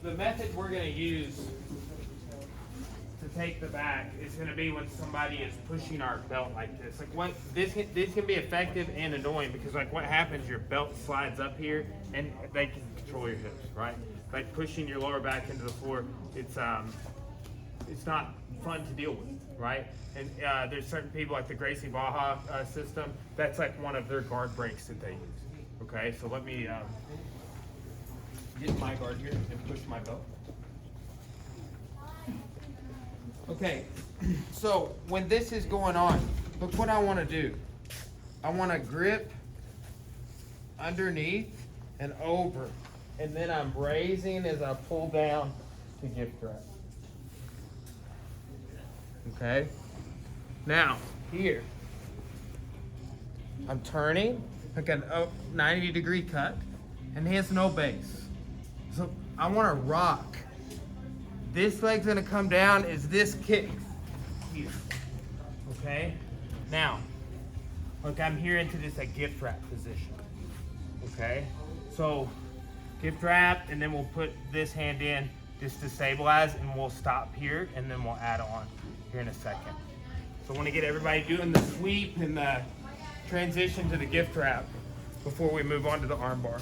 the method we're going to use to take the back is going to be when somebody is pushing our belt like this. Like what this can be effective and annoying because like what happens, your belt slides up here and they can control your hips, right? Like pushing your lower back into the floor, it's not fun to deal with, right? And there's certain people like the Gracie Baja system, that's like one of their guard breaks that they use. Okay, so let me get my guard here and push my belt. Okay, so when this is going on, look what I want to do. I want to grip underneath and over, and then I'm raising as I pull down to gift wrap. Okay, now here, I'm turning like a 90-degree cut, and he has no base. So I want to rock. This leg's gonna come down as this kick here. Okay? Now, look, I'm here into this gift wrap position. Okay? So gift wrap, and then we'll put this hand in just to stabilize, and we'll stop here, and then we'll add on here in a second. So I want to get everybody doing the sweep and the transition to the gift wrap before we move on to the arm bar.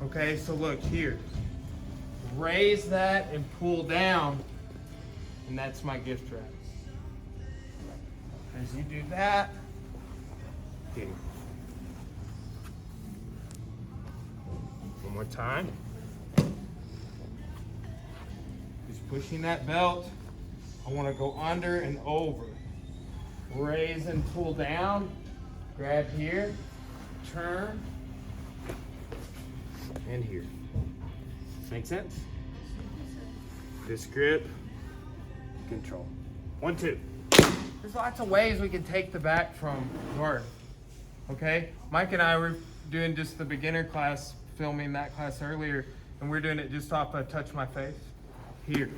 Okay, so look here. Raise that and pull down, and that's my gift wrap. As you do that, okay. One more time. Just pushing that belt. I want to go under and over. Raise and pull down. Grab here, turn, and here. Make sense? This grip, control. 1, 2. There's lots of ways we can take the back from guard. Okay? Mike and I were doing just the beginner class, filming that class earlier, and we're doing it just off a touch my face. Here.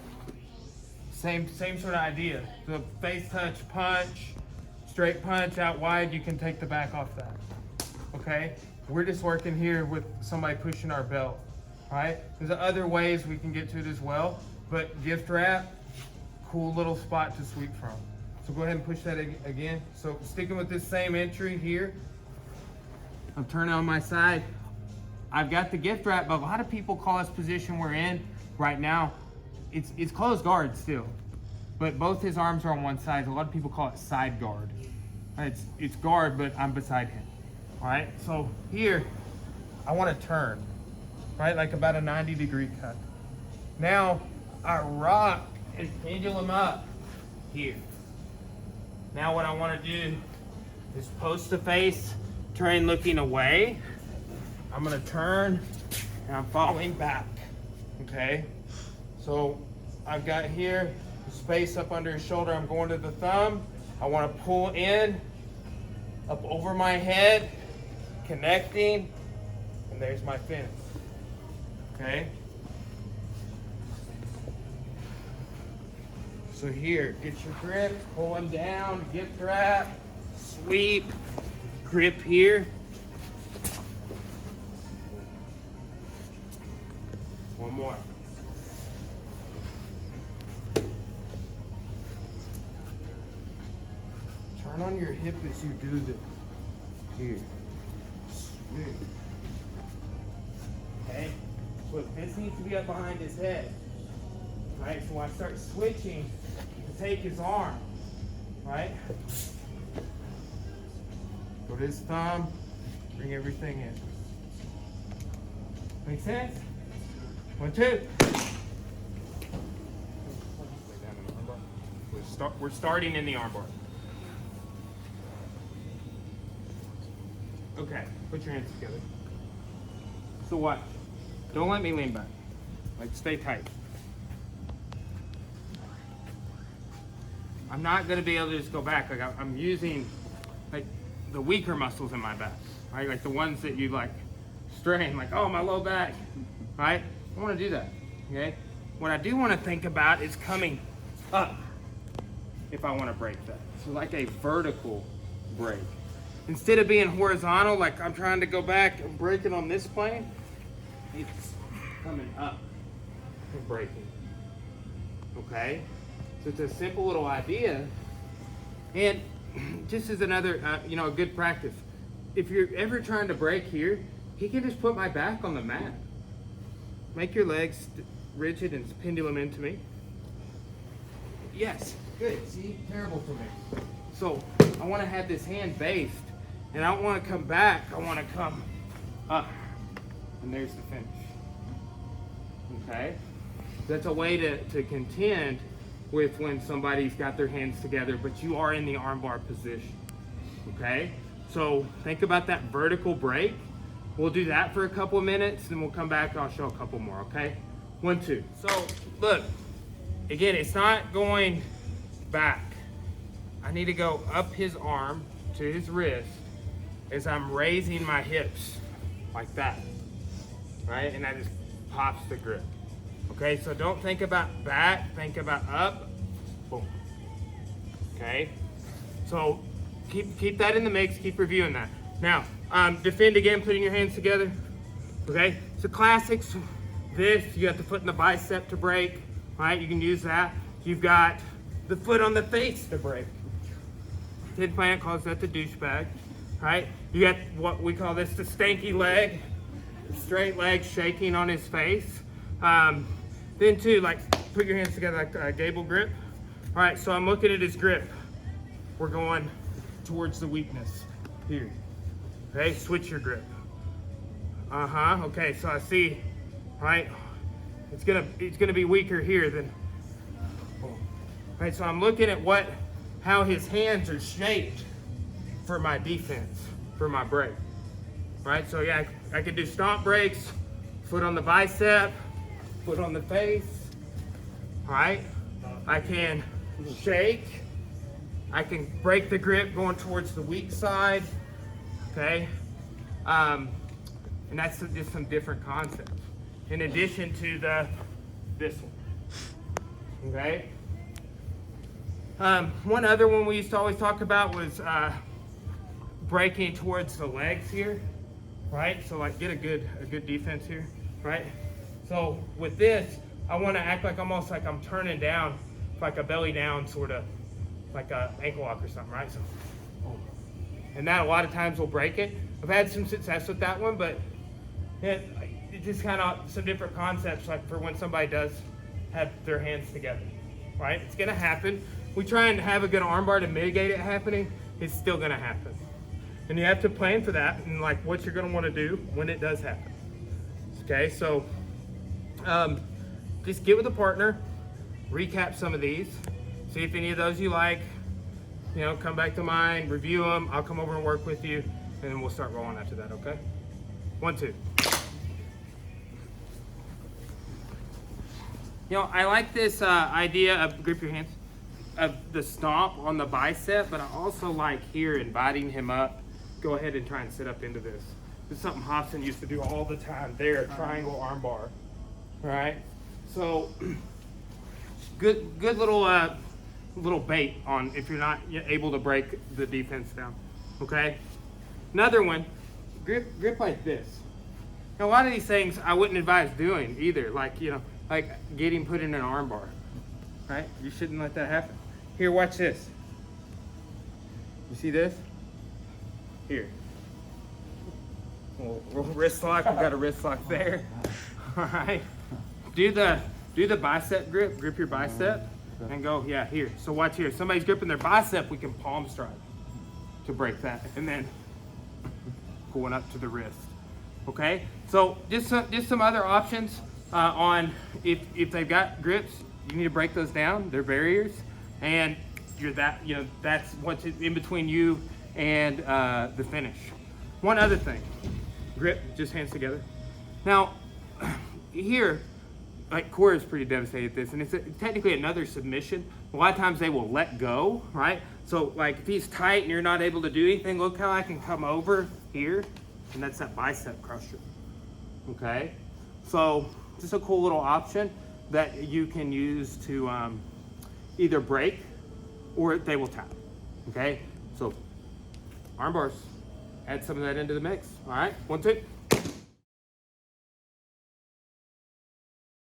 Same sort of idea. The face touch punch, straight punch out wide, you can take the back off that. Okay? We're just working here with somebody pushing our belt. Right? There's other ways we can get to it as well, but gift wrap, cool little spot to sweep from. So go ahead and push that again. So sticking with this same entry here, I'm turning on my side. I've got the gift wrap, but a lot of people call this position we're in right now, it's closed guard still, but both his arms are on one side. A lot of people call it side guard. It's guard, but I'm beside him. All right, so here, I want to turn. Right, like about a 90-degree cut. Now I rock and pendulum up here. Now what I want to do is post the face, turn looking away. I'm going to turn and I'm falling back. Okay, so I've got here space up under his shoulder. I'm going to the thumb. I want to pull in, up over my head, connecting, and there's my finish. Okay. So here, get your grip, pull him down, gift wrap, sweep, grip here. One more. Turn on your hip as you do this. Here. Sweep. Okay. Look, this needs to be up behind his head. Right? So when I start switching, to take his arm. Right? Go to his thumb, bring everything in. Make sense? 1, 2. We're starting in the armbar. Okay, put your hands together. So what? Don't let me lean back. Like, stay tight. I'm not gonna be able to just go back. Like, I'm using like the weaker muscles in my back, right? Like the ones that you like strain, like, oh, my low back, right? I wanna do that, okay? What I do wanna think about is coming up if I wanna break that. So like a vertical break. Instead of being horizontal, like I'm trying to go back and break it on this plane, it's coming up. and breaking. Okay? So it's a simple little idea. And just as another, a good practice. If you're ever trying to break here, he can just put my back on the mat. Make your legs rigid and pendulum into me. Yes, good. See, terrible for me. So I want to have this hand based, and I don't want to come back. I want to come up, and there's the finish. Okay? That's a way to contend with when somebody's got their hands together, but you are in the armbar position. Okay? So think about that vertical break. We'll do that for a couple of minutes, then we'll come back and I'll show a couple more, okay? 1, 2. So look, again, it's not going back. I need to go up his arm to his wrist as I'm raising my hips like that, right? And that just pops the grip. Okay, so don't think about back, think about up, boom. Okay, so keep that in the mix, keep reviewing that. Now, defend again, putting your hands together. Okay, so classics, this, you got the foot in the bicep to break, right? You can use that. You've got the foot on the face to break. Ted Plant calls that the douchebag, right? You got what we call this the stanky leg, the straight leg shaking on his face. Then too, like put your hands together like a gable grip. All right, so I'm looking at his grip. We're going towards the weakness here. Okay, switch your grip. Okay, so I see, right? It's gonna be weaker here than. All right, so I'm looking at how his hands are shaped for my defense, for my break. Right, so yeah, I could do stomp breaks, foot on the bicep, foot on the face. All right, I can shake. I can break the grip going towards the weak side. Okay, and that's just some different concepts. In addition to this one. Okay. One other one we used to always talk about was breaking towards the legs here, right? So like get a good defense here, right? So with this, I want to act like almost like I'm turning down, like a belly down sort of, like a ankle lock or something, right? So, and that a lot of times will break it. I've had some success with that one, but it's just kind of some different concepts, like for when somebody does have their hands together, right? It's gonna happen. We try and have a good armbar to mitigate it happening. It's still gonna happen. And you have to plan for that and like what you're gonna wanna do when it does happen. Okay, so just get with a partner, recap some of these, see if any of those you like, come back to mine, review them, I'll come over and work with you, and then we'll start rolling after that, okay? 1, 2. I like this idea of, grip your hands, of the stomp on the bicep, but I also like here inviting him up. Go ahead and try and sit up into this. This is something Hobson used to do all the time there, triangle armbar, right? So, good little bait on if you're not able to break the defense down, okay? Another one, grip like this. Now, a lot of these things I wouldn't advise doing either, like getting put in an armbar, right? You shouldn't let that happen. Here, watch this. You see this? Here. We'll wrist lock, we've got a wrist lock there. All right. Do the bicep grip your bicep and go, yeah, here. So watch here. Somebody's gripping their bicep, we can palm strike to break that. And then going up to the wrist. Okay? So just some other options on if they've got grips, you need to break those down. They're barriers. And that's what's in between you and the finish. One other thing, grip, just hands together. Now, here, like Cora is pretty devastated at this, and it's technically another submission. A lot of times they will let go, right? So like if he's tight and you're not able to do anything, look how I can come over here, and that's that bicep crusher, okay? So just a cool little option that you can use to either break or they will tap, okay? So arm bars, add some of that into the mix, all right? 1, 2.